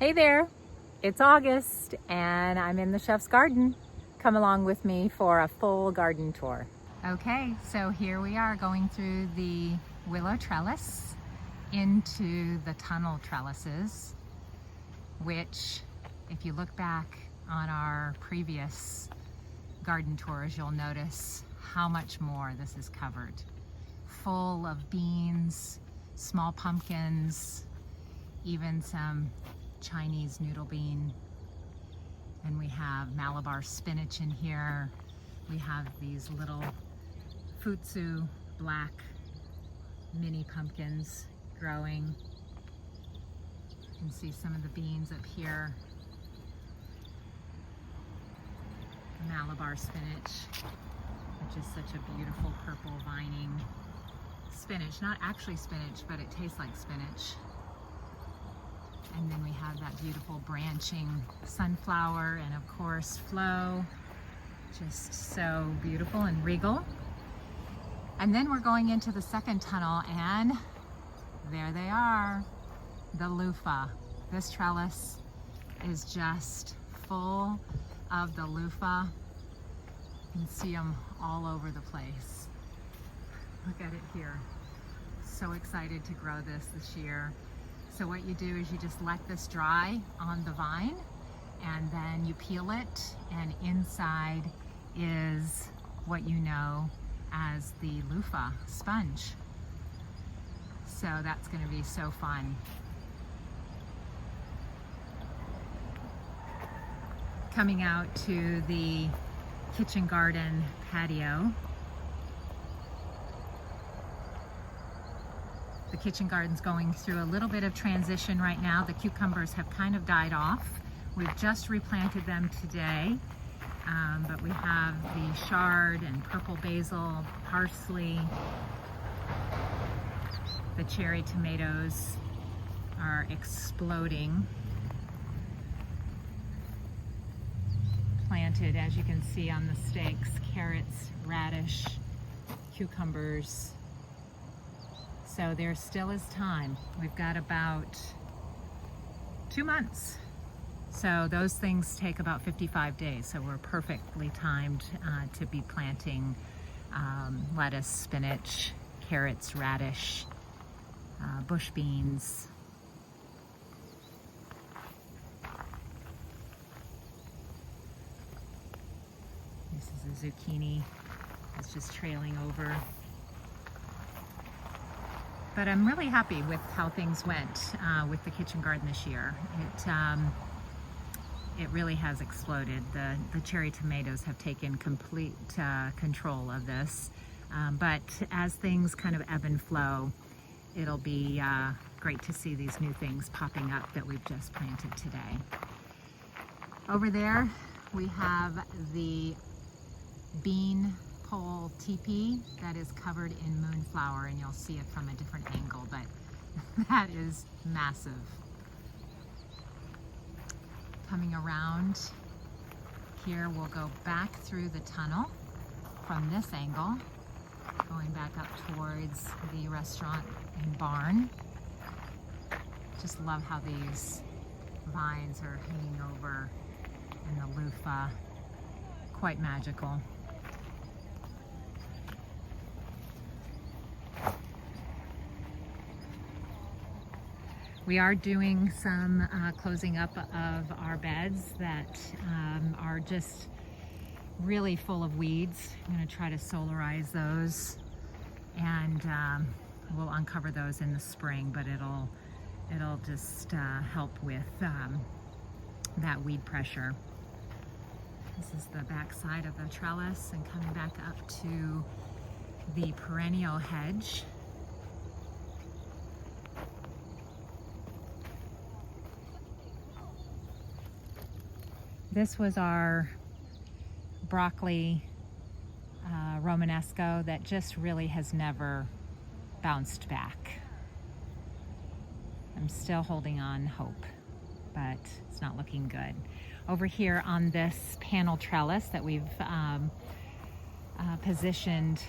Hey there, it's August and I'm in the chef's garden. Come along with me for a full garden tour. Okay, so here we are going through the willow trellis into the tunnel trellises, which if you look back on our previous garden tours, you'll notice how much more this is covered. Full of beans, small pumpkins, even some Chinese noodle bean, and we have Malabar spinach in here. We have these little futsu black mini pumpkins growing. You can see some of the beans up here. Malabar spinach, which is such a beautiful purple vining spinach. Not actually spinach, but it tastes like spinach. And then we have that beautiful branching sunflower, and of course Flo, just so beautiful and regal. And then we're going into the second tunnel, and there they are, the loofah. This trellis is just full of the loofah. You can see them all over the place. Look at it here. So excited to grow this year. So what you do is you just let this dry on the vine, and then you peel it, and inside is what you know as the loofah sponge. So that's going to be so fun. Coming out to the kitchen garden patio. The kitchen garden's going through a little bit of transition right now. The cucumbers have kind of died off. We've just replanted them today, but we have the chard and purple basil, parsley. The cherry tomatoes are exploding. Planted, as you can see on the stakes, carrots, radish, cucumbers. So there still is time. We've got about 2 months. So those things take about 55 days. So we're perfectly timed to be planting lettuce, spinach, carrots, radish, bush beans. This is a zucchini. It's just trailing over. But I'm really happy with how things went with the kitchen garden this year. It really has exploded. The cherry tomatoes have taken complete control of this. But as things kind of ebb and flow, it'll be great to see these new things popping up that we've just planted today. Over there, we have the bean pole teepee that is covered in moonflower, and you'll see it from a different angle, but that is massive. Coming around here, we'll go back through the tunnel from this angle, going back up towards the restaurant and barn. Just love how these vines are hanging over in the loofah. Quite magical. We are doing some closing up of our beds that are just really full of weeds. I'm going to try to solarize those, and we'll uncover those in the spring, but it'll just help with that weed pressure. This is the back side of the trellis, and coming back up to the perennial hedge. This was our broccoli Romanesco that just really has never bounced back. I'm still holding on hope, but it's not looking good. Over here on this panel trellis that we've positioned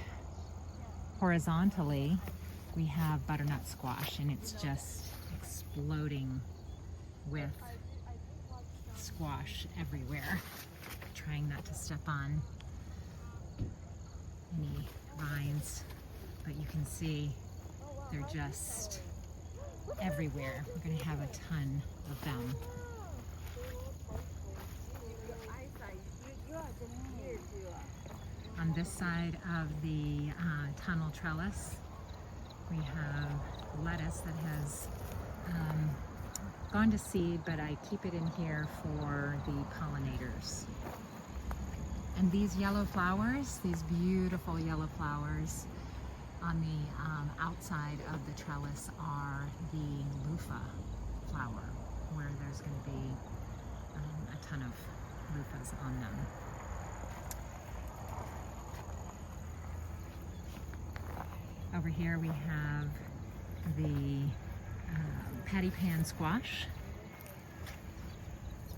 horizontally, we have butternut squash, and it's just exploding with squash everywhere. Trying not to step on any vines, but you can see they're just everywhere. We're going to have a ton of them. On this side of the tunnel trellis, we have lettuce that has gone to seed, but I keep it in here for the pollinators. And these yellow flowers, these beautiful yellow flowers on the outside of the trellis are the loofah flower, where there's going to be a ton of loofahs on them. Over here we have the patty pan squash,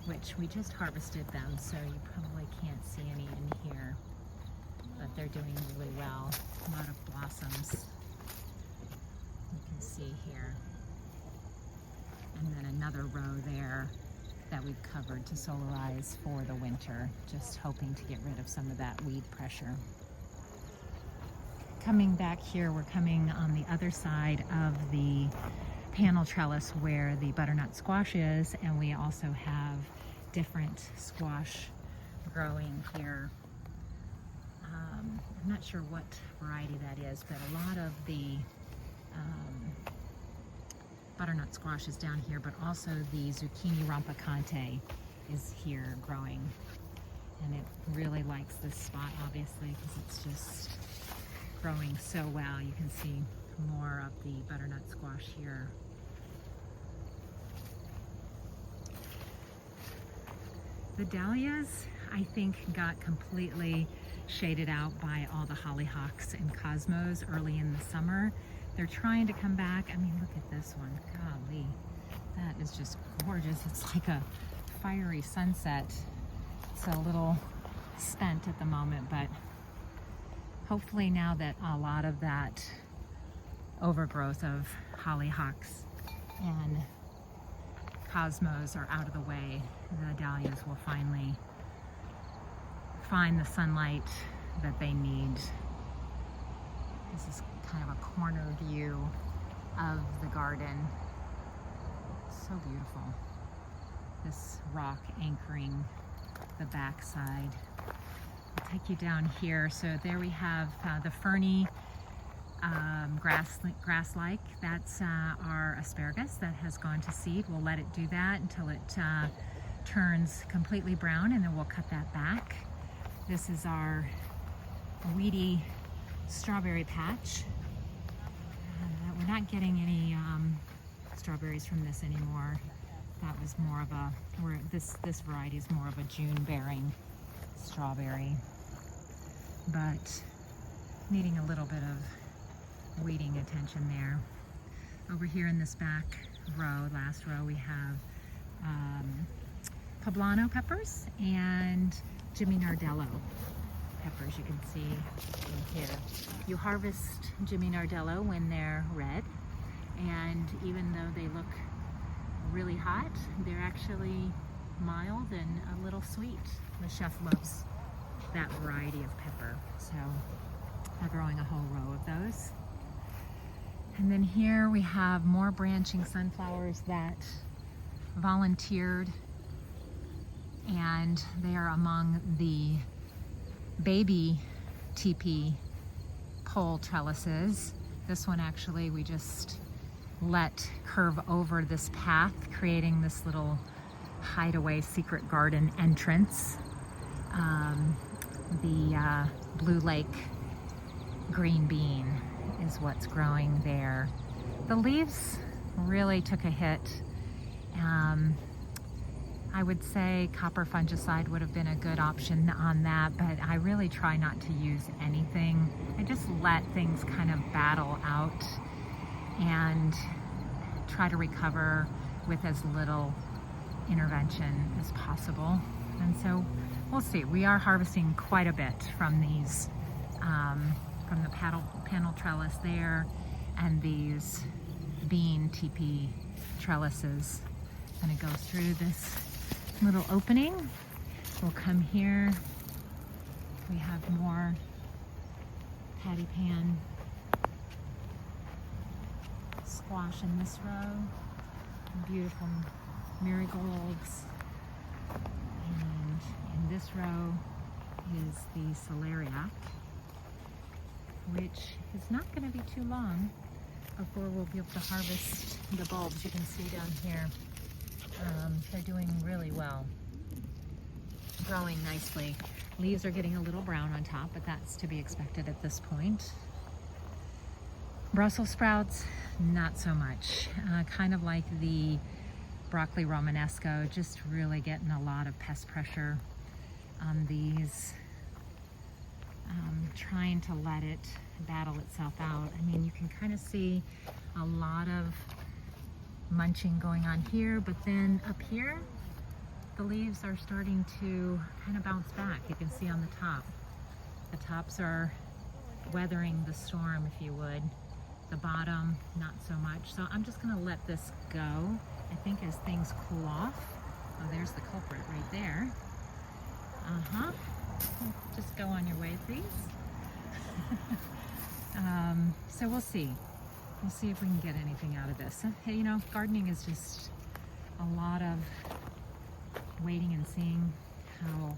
which we just harvested them, so you probably can't see any in here, but they're doing really well. A lot of blossoms you can see here. And then another row there that we've covered to solarize for the winter, just hoping to get rid of some of that weed pressure. Coming back here, we're coming on the other side of the panel trellis where the butternut squash is, and we also have different squash growing here. I'm not sure what variety that is, but a lot of the butternut squash is down here, but also the zucchini rampicante is here growing. And it really likes this spot, obviously, because it's just growing so well. You can see more of the butternut squash here. The dahlias, I think, got completely shaded out by all the hollyhocks and cosmos early in the summer. They're trying to come back. I mean, look at this one. Golly, that is just gorgeous. It's like a fiery sunset. It's a little spent at the moment, but hopefully now that a lot of that overgrowth of hollyhocks and cosmos are out of the way, the dahlias will finally find the sunlight that they need. This is kind of a corner view of the garden. So beautiful. This rock anchoring the backside. I'll take you down here. So there we have the ferny grass-like. That's our asparagus that has gone to seed. We'll let it do that until it turns completely brown, and then we'll cut that back. This is our weedy strawberry patch. We're not getting any strawberries from this anymore. That was more of a, this variety is more of a June-bearing strawberry, but needing a little bit of weeding attention there. Over here in this back row, last row, we have poblano peppers and Jimmy Nardello peppers. You can see in here. You harvest Jimmy Nardello when they're red, and even though they look really hot, they're actually mild and a little sweet. The chef loves that variety of pepper, so we're growing a whole row of those. And then here we have more branching sunflowers that volunteered, and they are among the baby TP pole trellises. This one actually we just let curve over this path, creating this little hideaway secret garden entrance. The Blue Lake green bean is what's growing there. The leaves really took a hit. I would say copper fungicide would have been a good option on that, but I really try not to use anything. I just let things kind of battle out and try to recover with as little intervention as possible. And so we'll see. We are harvesting quite a bit from these, from the panel trellis there, and these bean TP trellises. I'm gonna go through this little opening. We'll come here. We have more patty pan squash in this row. Beautiful marigolds. And in this row is the celeriac, which is not going to be too long before we'll be able to harvest the bulbs. You can see down here, they're doing really well, growing nicely. Leaves are getting a little brown on top, but that's to be expected at this point. Brussels sprouts, not so much. Kind of like the broccoli romanesco, just really getting a lot of pest pressure on these. Trying to let it battle itself out. I mean, you can kind of see a lot of munching going on here, but then up here, the leaves are starting to kind of bounce back. You can see on the top. The tops are weathering the storm, if you would. The bottom, not so much. So I'm just gonna let this go. I think as things cool off, oh, there's the culprit right there. Just go on your way, please. So we'll see. We'll see if we can get anything out of this. Hey, you know, gardening is just a lot of waiting and seeing how,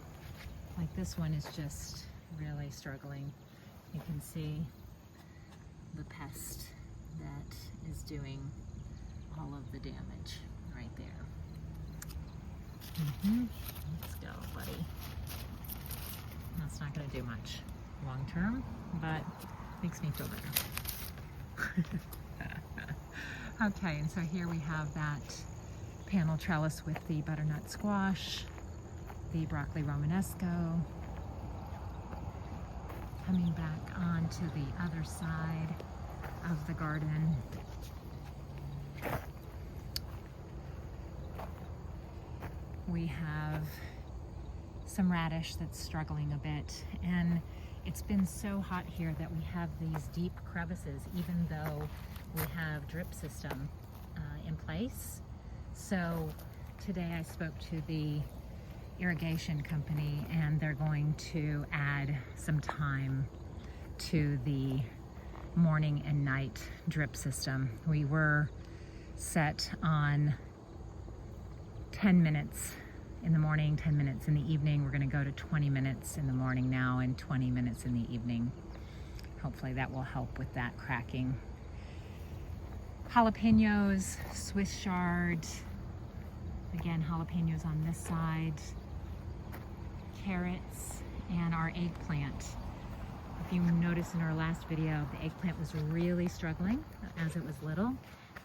like this one is just really struggling. You can see the pest that is doing all of the damage right there. Let's go, buddy. That's not going to do much long term, but makes me feel better. Okay, and so here we have that panel trellis with the butternut squash, the broccoli romanesco. Coming back onto the other side of the garden. We have some radish that's struggling a bit, and it's been so hot here that we have these deep crevices even though we have drip system in place. So today I spoke to the irrigation company and they're going to add some time to the morning and night drip system. We were set on 10 minutes in the morning, 10 minutes in the evening. We're going to go to 20 minutes in the morning now and 20 minutes in the evening. Hopefully that will help with that cracking. Jalapenos, Swiss chard, again jalapenos on this side, carrots, and our eggplant. If you noticed in our last video, the eggplant was really struggling as it was little,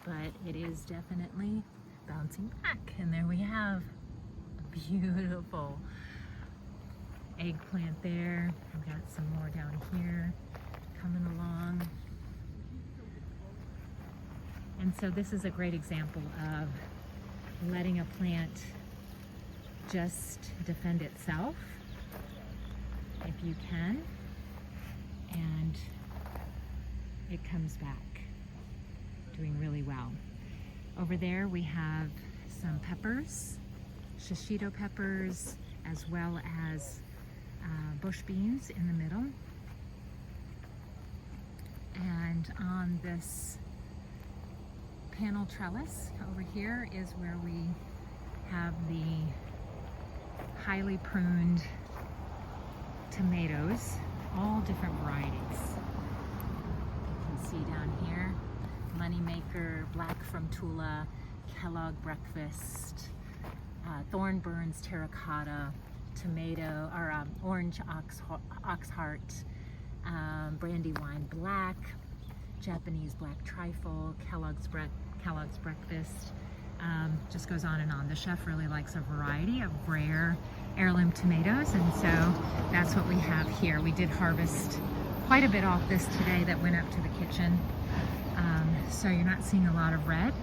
but it is definitely bouncing back. And there we have a beautiful eggplant there. I've got some more down here coming along. And so this is a great example of letting a plant just defend itself if you can, and it comes back doing really well. Over there we have some peppers, shishito peppers, as well as bush beans in the middle. And on this panel trellis over here is where we have the highly pruned tomatoes, all different varieties. You can see down here, Moneymaker, Black from Tula, Kellogg Breakfast, Thornburns Terracotta, tomato, or orange oxheart, Brandywine Black, Japanese Black Trifle, Kellogg's Breakfast, just goes on and on. The chef really likes a variety of rare heirloom tomatoes, and so that's what we have here. We did harvest quite a bit off this today that went up to the kitchen. So you're not seeing a lot of red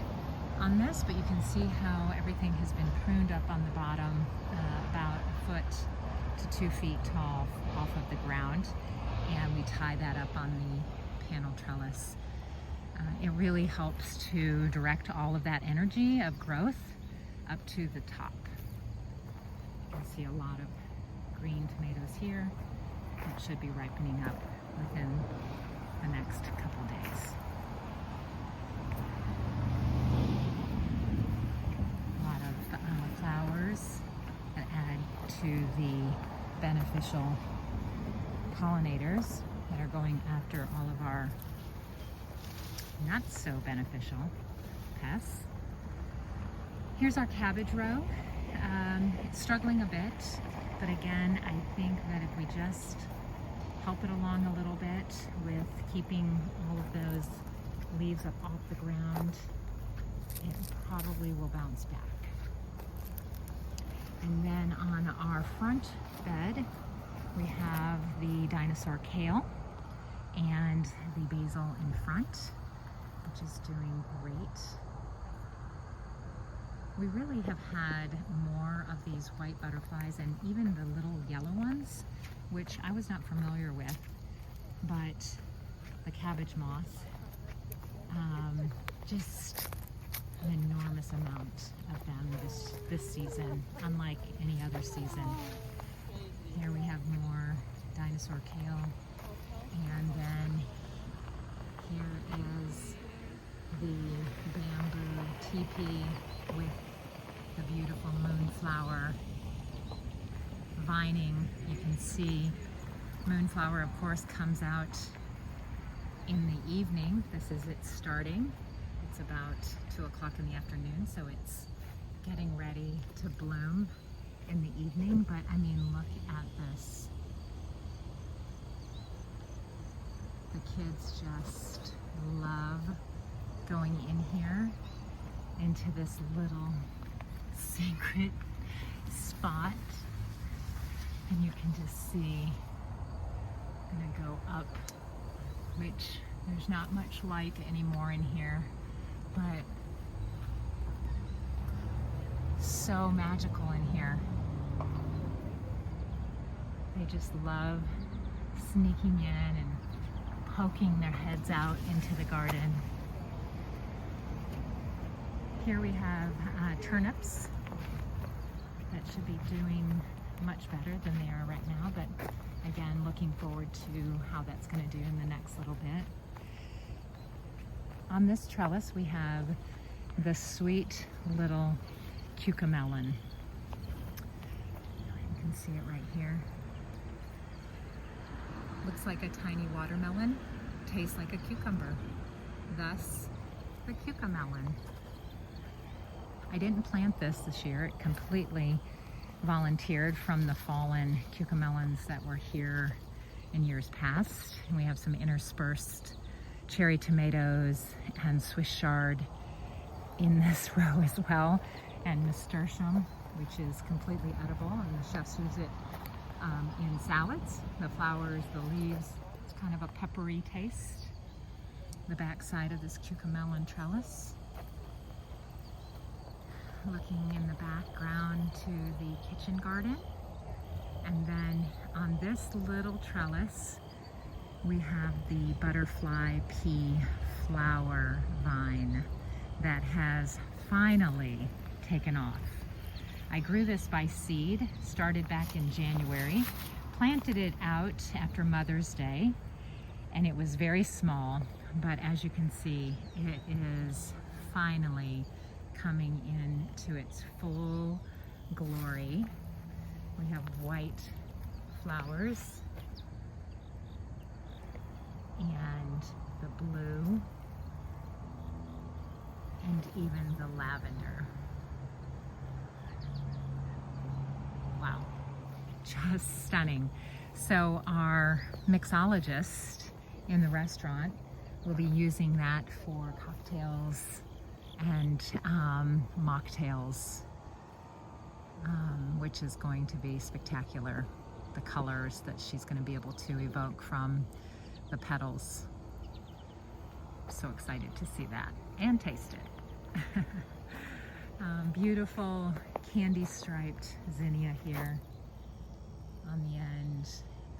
on this, but you can see how everything has been pruned up on the bottom, about a foot to 2 feet tall off of the ground, and we tie that up on the panel trellis. It really helps to direct all of that energy of growth up to the top. can see a lot of green tomatoes here. It should be ripening up within the next couple days. A lot of flowers that add to the beneficial pollinators that are going after all of our not so beneficial pests. Here's our cabbage row. It's struggling a bit, but again, I think that if we just help it along a little bit with keeping all of those leaves up off the ground, it probably will bounce back. And then on our front bed, we have the dinosaur kale and the basil in front, which is doing great. We really have had more of these white butterflies and even the little yellow ones, which I was not familiar with, but the cabbage moth, just an enormous amount of them this season, unlike any other season. Here we have more dinosaur kale, and then here is the bamboo teepee with the beautiful moonflower vining. You can see moonflower, of course, comes out in the evening. This is it starting. It's about 2 o'clock in the afternoon, so it's getting ready to bloom in the evening. But I mean, look at this. The kids just love going in here into this little secret spot, and you can just see, I'm gonna go up, which there's not much light anymore in here, but so magical in here. They just love sneaking in and poking their heads out into the garden. Here we have turnips that should be doing much better than they are right now, but again, looking forward to how that's going to do in the next little bit. On this trellis, we have the sweet little cucamelon. You can see it right here. Looks like a tiny watermelon, tastes like a cucumber, thus the cucamelon. I didn't plant this year. It completely volunteered from the fallen cucamelons that were here in years past. And we have some interspersed cherry tomatoes and Swiss chard in this row as well, and nasturtium, which is completely edible, and the chefs use it in salads. The flowers, the leaves, it's kind of a peppery taste. The back side of this cucamelon trellis. Looking in the background to the kitchen garden. And then on this little trellis, we have the butterfly pea flower vine that has finally taken off. I grew this by seed, started back in January, planted it out after Mother's Day, and it was very small, but as you can see, it is finally coming into its full glory. We have white flowers and the blue and even the lavender. Wow, just stunning. So our mixologist in the restaurant will be using that for cocktails and mocktails, which is going to be spectacular. The colors that she's going to be able to evoke from the petals. So excited to see that and taste it. Beautiful candy striped zinnia here on the end,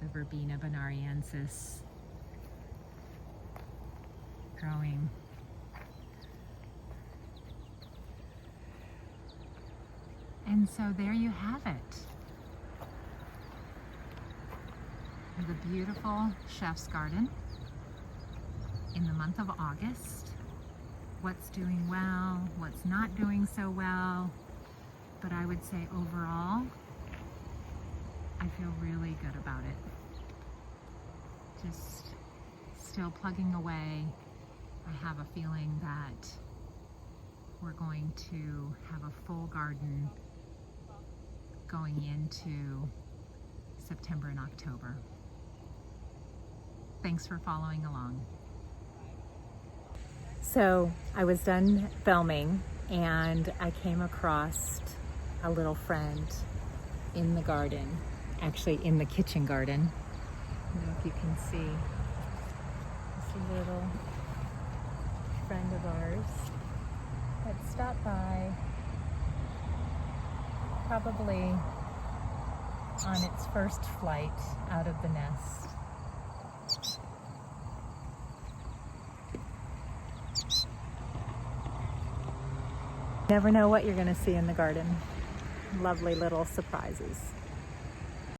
the Verbena bonariensis growing. And so there you have it. the beautiful chef's garden in the month of August. What's doing well, what's not doing so well, but I would say overall, I feel really good about it. Just still plugging away. I have a feeling that we're going to have a full garden going into September and October. Thanks for following along. So I was done filming and I came across a little friend in the garden, actually in the kitchen garden. I don't know if you can see this little friend of ours that stopped by, probably on its first flight out of the nest. Never know what you're going to see in the garden. Lovely little surprises.